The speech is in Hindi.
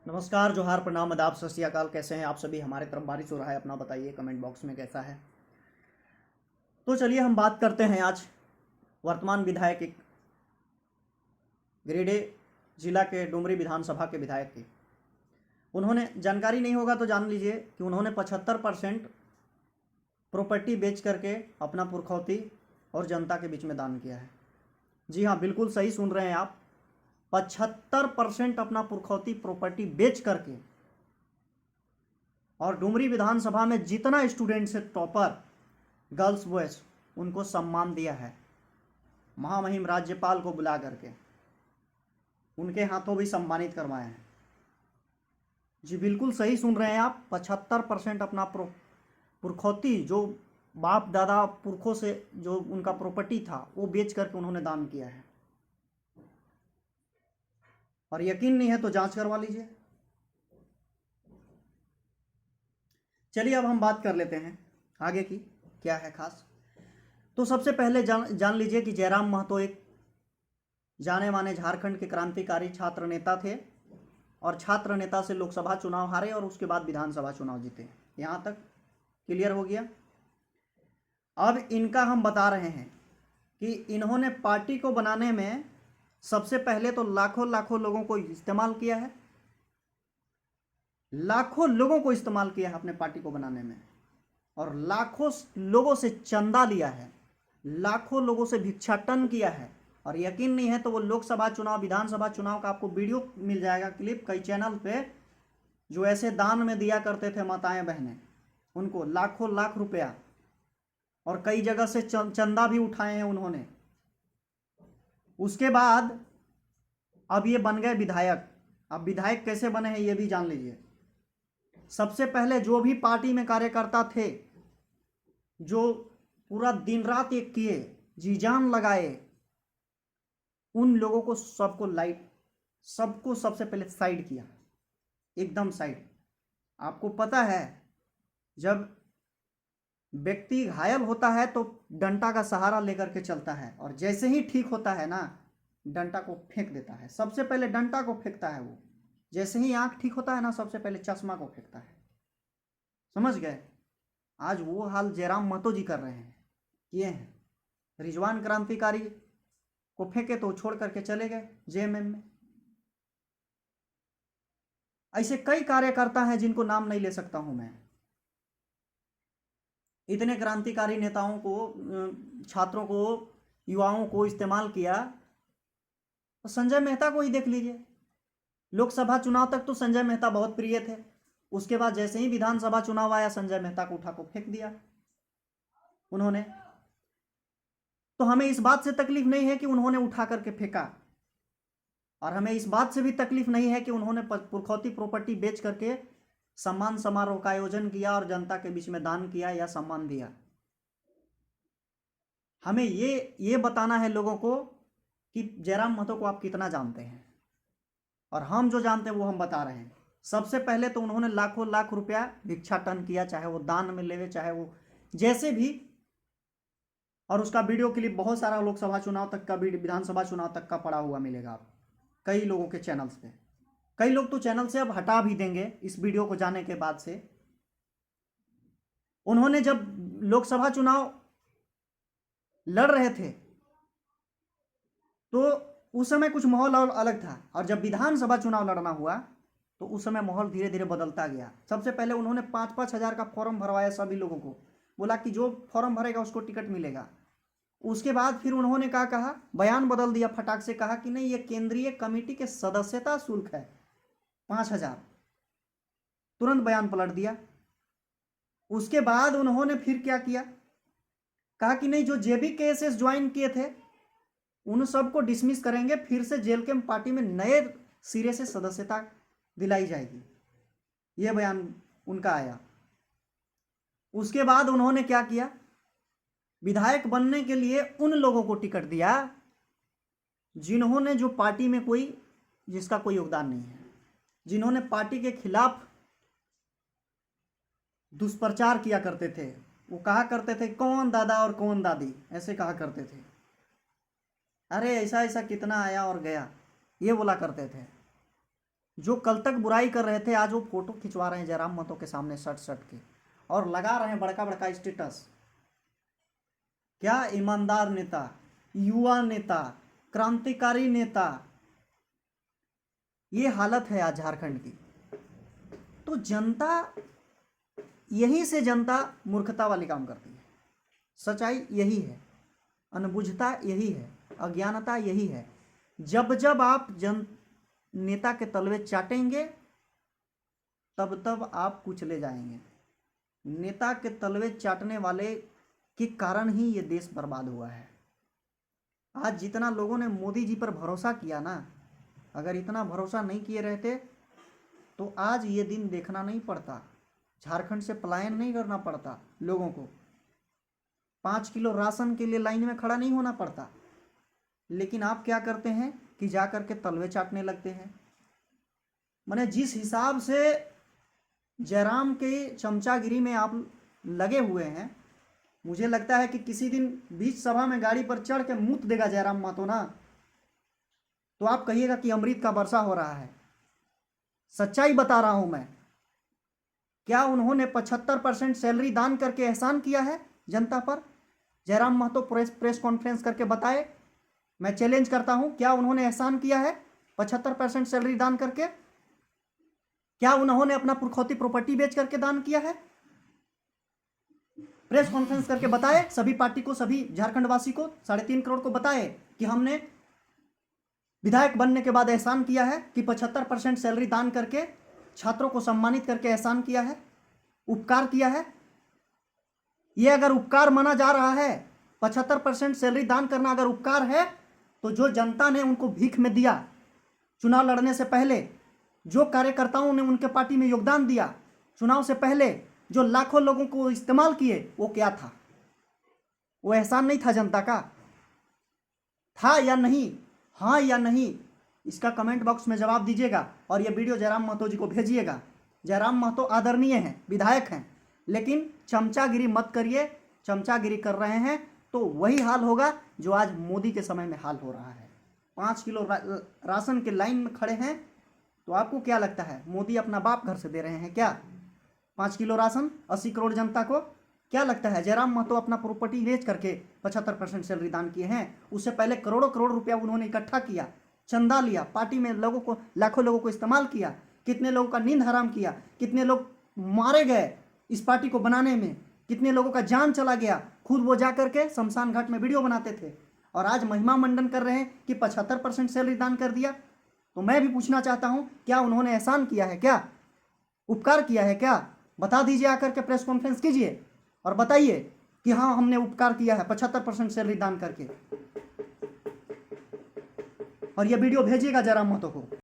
नमस्कार, जोहार, प्रणाम, आदाब, सत श्री अकाल। कैसे हैं आप सभी? हमारे तरफ बारिश हो रहा है, अपना बताइए कमेंट बॉक्स में कैसा है। तो चलिए हम बात करते हैं आज वर्तमान विधायक एक गिरिडीह जिला के डुमरी विधानसभा के विधायक की। उन्होंने, जानकारी नहीं होगा तो जान लीजिए कि उन्होंने 75% प्रॉपर्टी बेच करके अपना पुरखौती और जनता के बीच में दान किया है। जी हाँ, बिल्कुल सही सुन रहे हैं आप। 75% अपना पुरखौती प्रॉपर्टी बेच करके और डुमरी विधानसभा में जितना स्टूडेंट्स है टॉपर गर्ल्स बॉयज, उनको सम्मान दिया है। महामहिम राज्यपाल को बुला करके उनके हाथों भी सम्मानित करवाए हैं। जी बिल्कुल सही सुन रहे हैं आप। 75% अपना पुरखौती, जो बाप दादा पुरखों से जो उनका प्रॉपर्टी था, वो बेच करके उन्होंने दान किया है। और यकीन नहीं है तो जांच करवा लीजिए। चलिए अब हम बात कर लेते हैं आगे की क्या है खास। तो सबसे पहले जान लीजिए कि जयराम महतो एक जाने माने झारखंड के क्रांतिकारी छात्र नेता थे और छात्र नेता से लोकसभा चुनाव हारे और उसके बाद विधानसभा चुनाव जीते। यहाँ तक क्लियर हो गया। अब इनका हम बता रहे हैं कि इन्होंने पार्टी को बनाने में सबसे पहले तो लाखों लाखों लोगों को इस्तेमाल किया है। लाखों लोगों को इस्तेमाल किया है अपने पार्टी को बनाने में, और लाखों लोगों से चंदा लिया है, लाखों लोगों से भिक्षाटन किया है। और यकीन नहीं है तो वो लोकसभा चुनाव, विधानसभा चुनाव का आपको वीडियो मिल जाएगा, क्लिप कई चैनल पे, जो ऐसे दान में दिया करते थे माताएं बहनें, उनको लाखों लाख रुपया, और कई जगह से चंदा भी उठाए हैं उन्होंने। उसके बाद अब ये बन गए विधायक। अब विधायक कैसे बने हैं ये भी जान लीजिए। सबसे पहले जो भी पार्टी में कार्यकर्ता थे, जो पूरा दिन रात एक किए, जी जान लगाए, उन लोगों को सबको सबसे पहले साइड किया, एकदम साइड। आपको पता है, जब व्यक्ति घायल होता है तो डंडा का सहारा लेकर के चलता है, और जैसे ही ठीक होता है ना, डंडा को फेंक देता है। सबसे पहले डंडा को फेंकता है वो। जैसे ही आंख ठीक होता है ना, सबसे पहले चश्मा को फेंकता है। समझ गए? आज वो हाल जयराम महतो जी कर रहे हैं, किए हैं। रिजवान क्रांतिकारी को फेंके तो छोड़ करके चले गए जेएमएम में। ऐसे कई कार्यकर्ता हैं जिनको नाम नहीं ले सकता हूं मैं। इतने क्रांतिकारी नेताओं को, छात्रों को, युवाओं को इस्तेमाल किया। तो संजय मेहता को ही देख लीजिए। लोकसभा चुनाव तक तो संजय मेहता बहुत प्रिय थे। उसके बाद जैसे ही विधानसभा चुनाव आया, संजय मेहता को उठा को फेंक दिया उन्होंने। तो हमें इस बात से तकलीफ नहीं है कि उन्होंने उठा करके फेंका, और हमें इस बात से भी तकलीफ नहीं है कि उन्होंने पुरखौती प्रॉपर्टी बेच करके सम्मान समारोह का आयोजन किया और जनता के बीच में दान किया या सम्मान दिया। हमें ये बताना है लोगों को कि जयराम महतो को आप कितना जानते हैं, और हम जो जानते हैं वो हम बता रहे हैं। सबसे पहले तो उन्होंने लाखों लाख रुपया भिक्षाटन किया, चाहे वो दान में लेवे, चाहे वो जैसे भी। और उसका वीडियो क्लिप बहुत सारा लोकसभा चुनाव तक का, विधानसभा चुनाव तक का पड़ा हुआ मिलेगा आप कई लोगों के चैनल्स पे। कई लोग तो चैनल से अब हटा भी देंगे इस वीडियो को जाने के बाद से। उन्होंने जब लोकसभा चुनाव लड़ रहे थे तो उस समय कुछ माहौल और अलग था, और जब विधानसभा चुनाव लड़ना हुआ तो उस समय माहौल धीरे धीरे बदलता गया। सबसे पहले उन्होंने 5-5 हजार का फॉर्म भरवाया सभी लोगों को, बोला कि जो फॉर्म भरेगा उसको टिकट मिलेगा। उसके बाद फिर उन्होंने क्या कहा, बयान बदल दिया फटाक से, कहा कि नहीं, ये केंद्रीय कमेटी के सदस्यता शुल्क है 5,000। तुरंत बयान पलट दिया। उसके बाद उन्होंने फिर क्या किया, कहा कि नहीं, जो जेबी केएसएस ज्वाइन किए थे उन सबको डिसमिस करेंगे, फिर से जेल के पार्टी में नए सिरे से सदस्यता दिलाई जाएगी। यह बयान उनका आया। उसके बाद उन्होंने क्या किया, विधायक बनने के लिए उन लोगों को टिकट दिया जिन्होंने, जो पार्टी में जिसका कोई योगदान नहीं है, जिन्होंने पार्टी के खिलाफ दुष्प्रचार किया करते थे। वो कहा करते थे कौन दादा और कौन दादी, ऐसे कहा करते थे। अरे ऐसा ऐसा कितना आया और गया, ये बोला करते थे। जो कल तक बुराई कर रहे थे आज वो फोटो खिंचवा रहे हैं जयराम महतो के सामने सट सट के और लगा रहे हैं बड़का बड़का स्टेटस। क्या ईमानदार नेता, युवा नेता, क्रांतिकारी नेता, ये हालत है आज झारखंड की। तो जनता, यही से जनता मूर्खता वाली काम करती है। सच्चाई यही है, अनबुझता यही है, अज्ञानता यही है। जब जब आप नेता के तलवे चाटेंगे तब तब आप कुचले जाएंगे। नेता के तलवे चाटने वाले के कारण ही ये देश बर्बाद हुआ है। आज जितना लोगों ने मोदी जी पर भरोसा किया ना, अगर इतना भरोसा नहीं किए रहते तो आज ये दिन देखना नहीं पड़ता, झारखंड से पलायन नहीं करना पड़ता, लोगों को 5 किलो राशन के लिए लाइन में खड़ा नहीं होना पड़ता। लेकिन आप क्या करते हैं कि जा करके तलवे चाटने लगते हैं। माने जिस हिसाब से जयराम के चमचागिरी में आप लगे हुए हैं, मुझे लगता है कि किसी दिन बीच सभा में गाड़ी पर चढ़ के मूत देगा जयराम महतो ना, तो आप कहिएगा कि अमृत का वर्षा हो रहा है। सच्चाई बता रहा हूं मैं। क्या उन्होंने 75% सैलरी दान करके एहसान किया है जनता पर? जयराम महतो प्रेस कॉन्फ्रेंस करके बताए। मैं चैलेंज करता हूं, क्या उन्होंने एहसान किया है 75% सैलरी दान करके? क्या उन्होंने अपना पुरखौती प्रॉपर्टी बेच करके दान किया है? प्रेस कॉन्फ्रेंस करके बताए सभी पार्टी को, सभी झारखंड वासी को, 3.5 करोड़ को बताए कि हमने विधायक बनने के बाद एहसान किया है, कि 75% सैलरी दान करके छात्रों को सम्मानित करके एहसान किया है, उपकार किया है। यह अगर उपकार माना जा रहा है, 75% सैलरी दान करना अगर उपकार है, तो जो जनता ने उनको भीख में दिया चुनाव लड़ने से पहले, जो कार्यकर्ताओं ने उनके पार्टी में योगदान दिया चुनाव से पहले, जो लाखों लोगों को इस्तेमाल किए, वो क्या था? वो एहसान नहीं था जनता का? था या नहीं? हाँ या नहीं, इसका कमेंट बॉक्स में जवाब दीजिएगा और ये वीडियो जयराम महतो जी को भेजिएगा। जयराम महतो आदरणीय हैं, विधायक हैं, लेकिन चमचागिरी मत करिए। चमचागिरी कर रहे हैं तो वही हाल होगा जो आज मोदी के समय में हाल हो रहा है। 5 किलो राशन के लाइन में खड़े हैं, तो आपको क्या लगता है मोदी अपना बाप घर से दे रहे हैं क्या 5 किलो राशन 80 करोड़ जनता को? क्या लगता है जयराम महतो अपना प्रॉपर्टी बेच करके 75% सैलरी दान किए हैं? उससे पहले करोड़ों करोड़ रुपया उन्होंने इकट्ठा किया, चंदा लिया, पार्टी में लोगों को, लाखों लोगों को इस्तेमाल किया, कितने लोगों का नींद हराम किया, कितने लोग मारे गए इस पार्टी को बनाने में, कितने लोगों का जान चला गया। खुद वो जा करके शमशान घाट में वीडियो बनाते थे और आज महिमा मंडन कर रहे हैं कि 75% सैलरी दान कर दिया। तो मैं भी पूछना चाहता हूं, क्या उन्होंने एहसान किया है? क्या उपकार किया है? क्या बता दीजिए, आकर के प्रेस कॉन्फ्रेंस कीजिए और बताइए कि हाँ हमने उपकार किया है 75% सैलरी दान करके। और ये वीडियो भेजिएगा जयराम महतो को।